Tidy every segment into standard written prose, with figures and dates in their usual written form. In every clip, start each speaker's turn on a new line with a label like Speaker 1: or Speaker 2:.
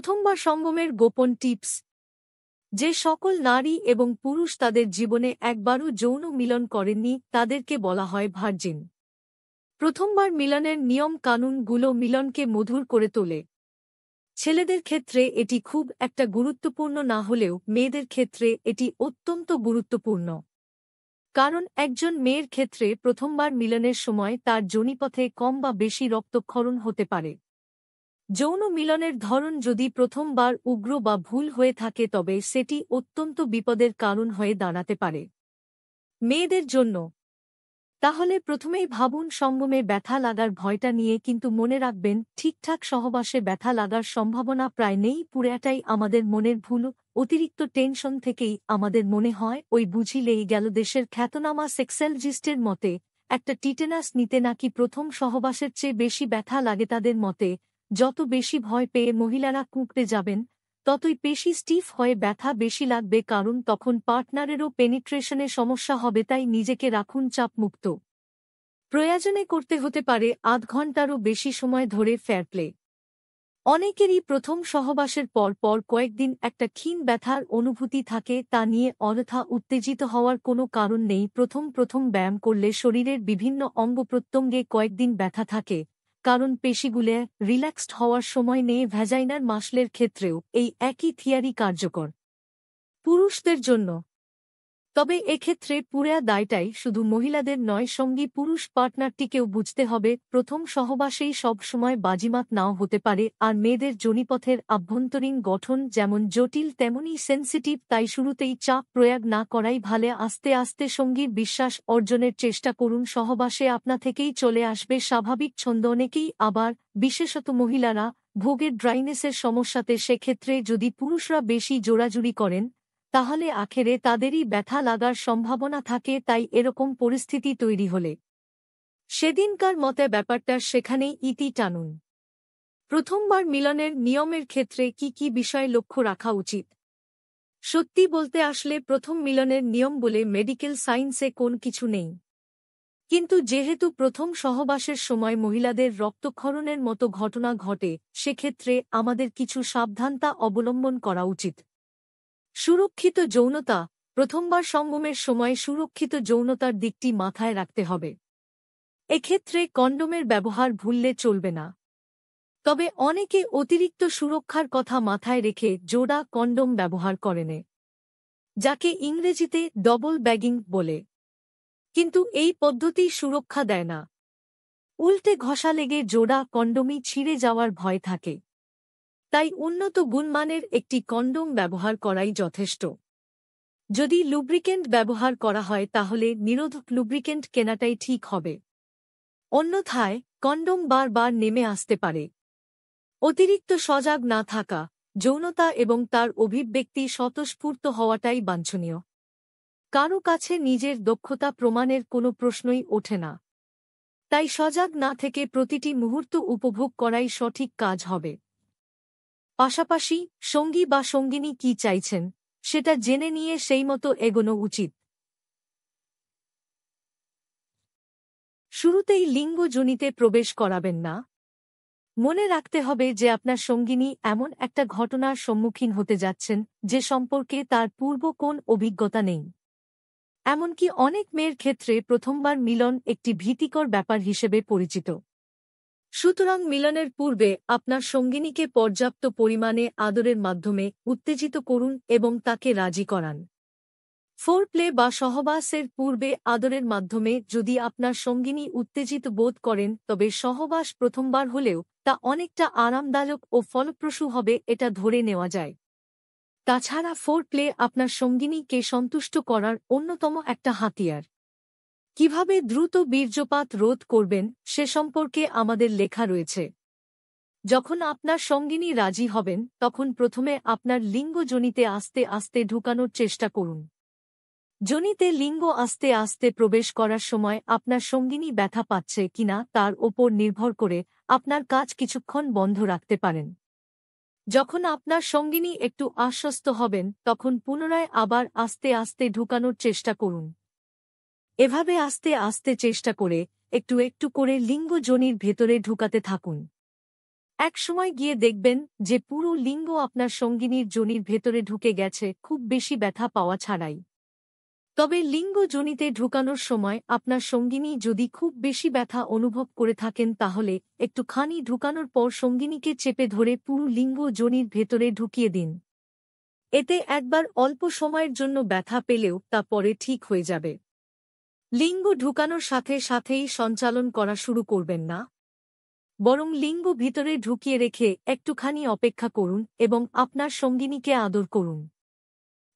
Speaker 1: প্রথমবার সঙ্গমের গোপন টিপস। যে সকল নারী এবং পুরুষ তাদের জীবনে একবারও যৌন মিলন করেননি তাদেরকে বলা হয় ভার্জিন। প্রথমবার মিলনের নিয়ম কানুনগুলো মিলনকে মধুর করে তোলে। ছেলেদের ক্ষেত্রে এটি খুব একটা গুরুত্বপূর্ণ না হলেও মেয়েদের ক্ষেত্রে এটি অত্যন্ত গুরুত্বপূর্ণ। কারণ একজন মেয়ের ক্ষেত্রে প্রথমবার মিলনের সময় তার যোনিপথে কম বা বেশি রক্তক্ষরণ হতে পারে। যৌন মিলনের ধরন যদি প্রথমবার উগ্র বা ভুল হয়ে থাকে তবে সেটি অত্যন্ত বিপদের কারণ হয়ে দাঁড়াতে পারে মেয়েদের জন্য। তাহলে প্রথমেই ভাবুন সঙ্গমে ব্যথা লাগার ভয়টা নিয়ে, কিন্তু মনে রাখবেন ঠিকঠাক সহবাসে ব্যথা লাগার সম্ভাবনা প্রায় নেই। পুরোটাই আমাদের মনের ভুল। অতিরিক্ত টেনশন থেকেই আমাদের মনে হয় ওই বুঝিলেই গেল। দেশের খ্যাতনামা সেক্সোলজিস্টের মতে একটা টিটেনাস নিতে নাকি প্রথম সহবাসের চেয়ে বেশি ব্যথা লাগে। তাদের মতে যত বেশি ভয় পেয়ে মহিলারা কুঁকড়ে যাবেন ততই পেশি স্টিফ হয়ে ব্যথা বেশি লাগবে, কারণ তখন পার্টনারেরও পেনিট্রেশনে সমস্যা হবে। তাই নিজেকে রাখুন চাপমুক্ত। প্রয়োজনে করতে হতে পারে আধ ঘন্টারও বেশি সময় ধরে ফেয়ার প্লে। অনেকেরই প্রথম সহবাসের পর কয়েকদিন একটা ক্ষীণ ব্যথার অনুভূতি থাকে। তা নিয়ে অযথা উত্তেজিত হওয়ার কোনো কারণ নেই। প্রথম ব্যায়াম করলে শরীরের বিভিন্ন অঙ্গপ্রত্যঙ্গে কয়েকদিন ব্যথা থাকে, কারণ পেশিগুলো রিল্যাক্সড হওয়ার সময় নেই। ভ্যাজাইনার মাসলের ক্ষেত্রেও এই একই থিয়ারি কার্যকর পুরুষদের জন্য। তবে এক্ষেত্রে পুরা দায়টাই শুধু মহিলাদের নয়, সঙ্গী পুরুষ পার্টনারটিকেও বুঝতে হবে। প্রথম সহবাসেই সব সময় বাজিমাত নাও হতে পারে, আর মেয়েদের যোনিপথের আভ্যন্তরীণ গঠন যেমন জটিল তেমনি সেন্সিটিভ। তাই শুরুতেই চাপ প্রয়োগ না করাই ভালো। আস্তে আস্তে সঙ্গীর বিশ্বাস অর্জনের চেষ্টা করুন। সহবাসে আপনা থেকেই চলে আসবে স্বাভাবিক ছন্দ। অনেকেই আবার, বিশেষত মহিলারা, ভোগের ড্রাইনেসের সমস্যাতে। সেক্ষেত্রে যদি পুরুষরা বেশি জোরাজুরি করেন তাহলে আখেরে তাদেরই ব্যথা লাগার সম্ভাবনা থাকে। তাই এরকম পরিস্থিতি তৈরি হলে সেদিনকার মতে ব্যাপারটা সেখানেই ইতি টানুন। প্রথমবার মিলনের নিয়মের ক্ষেত্রে কি কি বিষয় লক্ষ্য রাখা উচিত? সত্যি বলতে আসলে প্রথম মিলনের নিয়ম বলে মেডিকেল সায়েন্সে কোন কিছু নেই, কিন্তু যেহেতু প্রথম সহবাসের সময় মহিলাদের রক্তক্ষরণের মতো ঘটনা ঘটে, সেক্ষেত্রে আমাদের কিছু সাবধানতা অবলম্বন করা উচিত। সুরক্ষিত যৌনতা। প্রথমবার সঙ্গমের সময় সুরক্ষিত যৌনতার দিকটি মাথায় রাখতে হবে। এক্ষেত্রে কন্ডোমের ব্যবহার ভুললে চলবে না। তবে অনেকে অতিরিক্ত সুরক্ষার কথা মাথায় রেখে জোড়া কন্ডোম ব্যবহার করেন, যাকে ইংরেজিতে ডবল ব্যাগিং বলে। কিন্তু এই পদ্ধতি সুরক্ষা দেয় না। উল্টে ঘষা লেগে জোড়া কন্ডোমই ছিঁড়ে যাওয়ার ভয় থাকে। তাই উন্নত গুণমানের একটি কন্ডোম ব্যবহার করাই যথেষ্ট। যদি লুব্রিকেন্ট ব্যবহার করা হয় তাহলে নিরোধক লুব্রিকেন্ট কেনাটাই ঠিক হবে। অন্যথায় কন্ডোম বারবার নেমে আসতে পারে। অতিরিক্ত সজাগ না থাকা। যৌনতা এবং তার অভিব্যক্তি স্বতঃস্ফূর্ত হওয়াটাই বাঞ্ছনীয়। কারো কাছে নিজের দক্ষতা প্রমাণের কোনো প্রশ্নই ওঠে না। তাই সজাগ না থেকে প্রতিটি মুহূর্ত উপভোগ করাই সঠিক কাজ হবে। পাশাপাশি সঙ্গী বা সঙ্গিনী কি চাইছেন সেটা জেনে নিয়ে সেইমতো এগোনো উচিত। শুরুতেই লিঙ্গ যোনিতে প্রবেশ করাবেন না। মনে রাখতে হবে যে আপনার সঙ্গিনী এমন একটা ঘটনার সম্মুখীন হতে যাচ্ছেন যে সম্পর্কে তার পূর্ব কোন অভিজ্ঞতা নেই। এমনকি অনেক মেয়ের ক্ষেত্রে প্রথমবার মিলন একটি ভীতিকর ব্যাপার হিসেবে পরিচিত। সুতরাং মিলনের পূর্বে আপনার সঙ্গিনীকে পর্যাপ্ত পরিমাণে আদরের মাধ্যমে উত্তেজিত করুন এবং তাকে রাজি করান। ফোরপ্লে বা সহবাসের পূর্বে আদরের মাধ্যমে যদি আপনার সঙ্গিনী উত্তেজিত বোধ করেন তবে সহবাস প্রথমবার হলেও তা অনেকটা আরামদায়ক ও ফলপ্রসূ হবে, এটা ধরে নেওয়া যায়। তাছাড়া ফোরপ্লে আপনার সঙ্গিনীকে সন্তুষ্ট করার অন্যতম একটা হাতিয়ার। কিভাবে দ্রুত বীর্যপাত রোধ করবেন সে সম্পর্কে আমাদের লেখা রয়েছে। যখন আপনার সঙ্গিনী রাজি হবেন তখন প্রথমে আপনার লিঙ্গ যোনিতে আস্তে আস্তে ঢুকানোর চেষ্টা করুন। যোনিতে লিঙ্গ আস্তে আস্তে প্রবেশ করার সময় আপনার সঙ্গিনী ব্যথা পাচ্ছে কিনা তার ওপর নির্ভর করে আপনার কাজ কিছুক্ষণ বন্ধ রাখতে পারেন। যখন আপনার সঙ্গিনী একটু আশ্বস্ত হবেন তখন পুনরায় আবার আস্তে আস্তে ঢুকানোর চেষ্টা করুন। এভাবে আস্তে আস্তে চেষ্টা করে একটু একটু করে লিঙ্গ যোনির ভেতরে ঢুকাতে থাকুন। এক সময় গিয়ে দেখবেন যে পুরো লিঙ্গ আপনার সঙ্গিনীর যোনির ভেতরে ঢুকে গেছে খুব বেশি ব্যথা পাওয়া ছাড়াই। তবে লিঙ্গ যোনিতে ঢুকানোর সময় আপনার সঙ্গিনী যদি খুব বেশি ব্যথা অনুভব করে থাকেন তাহলে একটুখানি ঢুকানোর পর সঙ্গিনীকে চেপে ধরে পুরো লিঙ্গ যোনির ভেতরে ঢুকিয়ে দিন। এতে একবার অল্প সময়ের জন্য ব্যথা পেলেও তা পরে ঠিক হয়ে যাবে। লিঙ্গ ঢুকানোর সাথে সাথেই সঞ্চালন করা শুরু করবেন না, বরং লিঙ্গ ভিতরে ঢুকিয়ে রেখে একটুখানি অপেক্ষা করুন এবং আপনার সঙ্গিনীকে আদর করুন।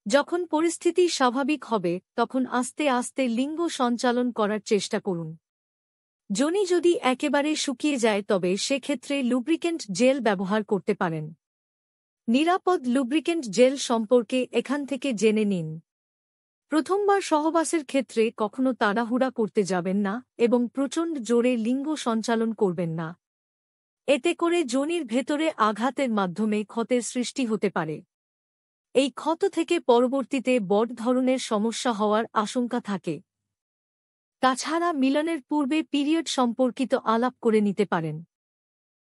Speaker 1: যখন পরিস্থিতি স্বাভাবিক হবে তখন আস্তে আস্তে লিঙ্গ সঞ্চালন করার চেষ্টা করুন। যোনি যদি একেবারে শুকিয়ে যায় তবে সেক্ষেত্রে লুব্রিকেন্ট জেল ব্যবহার করতে পারেন। নিরাপদ লুব্রিকেন্ট জেল সম্পর্কে এখান থেকে জেনে নিন। প্রথমবার সহবাসের ক্ষেত্রে কখনো তাড়াহুড়া করতে যাবেন না এবং প্রচণ্ড জোরে লিঙ্গ সঞ্চালন করবেন না। এতে করে যোনির ভেতরে আঘাতের মাধ্যমে ক্ষতের সৃষ্টি হতে পারে। এই ক্ষত থেকে পরবর্তীতে বড় ধরনের সমস্যা হওয়ার আশঙ্কা থাকে। তাছাড়া মিলনের পূর্বে পিরিয়ড সম্পর্কিত আলাপ করে নিতে পারেন।